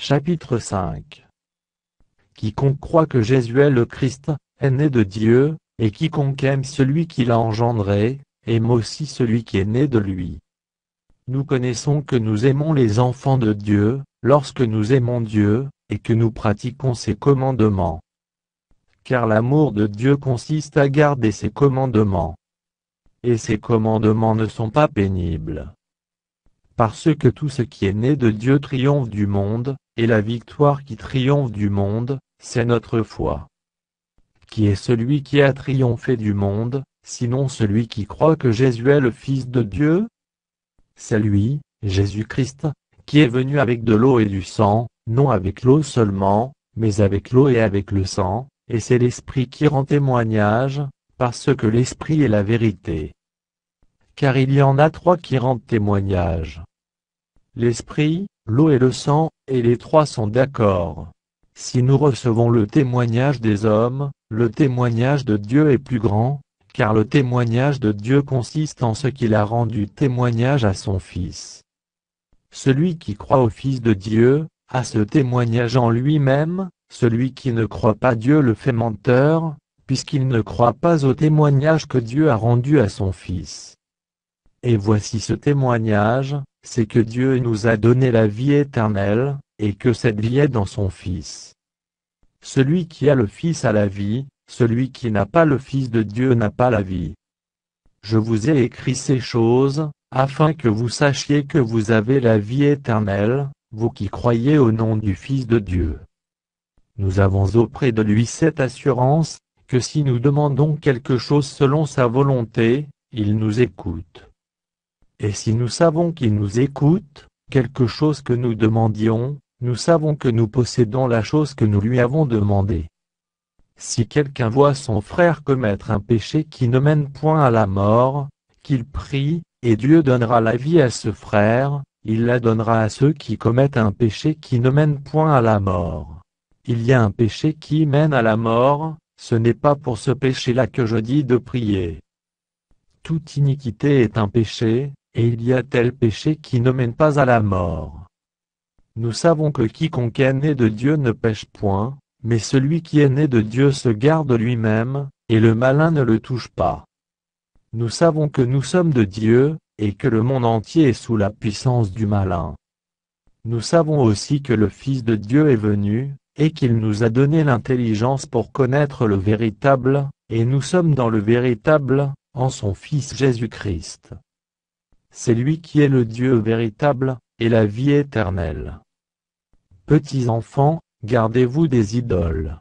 Chapitre 5. Quiconque croit que Jésus est le Christ, est né de Dieu, et quiconque aime celui qui l'a engendré, aime aussi celui qui est né de lui. Nous connaissons que nous aimons les enfants de Dieu, lorsque nous aimons Dieu, et que nous pratiquons ses commandements. Car l'amour de Dieu consiste à garder ses commandements. Et ses commandements ne sont pas pénibles. Parce que tout ce qui est né de Dieu triomphe du monde, et la victoire qui triomphe du monde, c'est notre foi. Qui est celui qui a triomphé du monde, sinon celui qui croit que Jésus est le Fils de Dieu? C'est lui, Jésus-Christ, qui est venu avec de l'eau et du sang, non avec l'eau seulement, mais avec l'eau et avec le sang, et c'est l'Esprit qui rend témoignage, parce que l'Esprit est la vérité. Car il y en a trois qui rendent témoignage. L'Esprit, l'eau et le sang, et les trois sont d'accord. Si nous recevons le témoignage des hommes, le témoignage de Dieu est plus grand, car le témoignage de Dieu consiste en ce qu'il a rendu témoignage à son Fils. Celui qui croit au Fils de Dieu, a ce témoignage en lui-même, celui qui ne croit pas Dieu le fait menteur, puisqu'il ne croit pas au témoignage que Dieu a rendu à son Fils. Et voici ce témoignage, c'est que Dieu nous a donné la vie éternelle, et que cette vie est dans son Fils. Celui qui a le Fils a la vie, celui qui n'a pas le Fils de Dieu n'a pas la vie. Je vous ai écrit ces choses, afin que vous sachiez que vous avez la vie éternelle, vous qui croyez au nom du Fils de Dieu. Nous avons auprès de lui cette assurance, que si nous demandons quelque chose selon sa volonté, il nous écoute. Et si nous savons qu'il nous écoute, quelque chose que nous demandions, nous savons que nous possédons la chose que nous lui avons demandée. Si quelqu'un voit son frère commettre un péché qui ne mène point à la mort, qu'il prie, et Dieu donnera la vie à ce frère, il la donnera à ceux qui commettent un péché qui ne mène point à la mort. Il y a un péché qui mène à la mort, ce n'est pas pour ce péché-là que je dis de prier. Toute iniquité est un péché, et il y a tel péché qui ne mène pas à la mort. Nous savons que quiconque est né de Dieu ne pêche point, mais celui qui est né de Dieu se garde lui-même, et le malin ne le touche pas. Nous savons que nous sommes de Dieu, et que le monde entier est sous la puissance du malin. Nous savons aussi que le Fils de Dieu est venu, et qu'il nous a donné l'intelligence pour connaître le véritable, et nous sommes dans le véritable, en son Fils Jésus-Christ. C'est lui qui est le Dieu véritable, et la vie éternelle. Petits enfants, gardez-vous des idoles.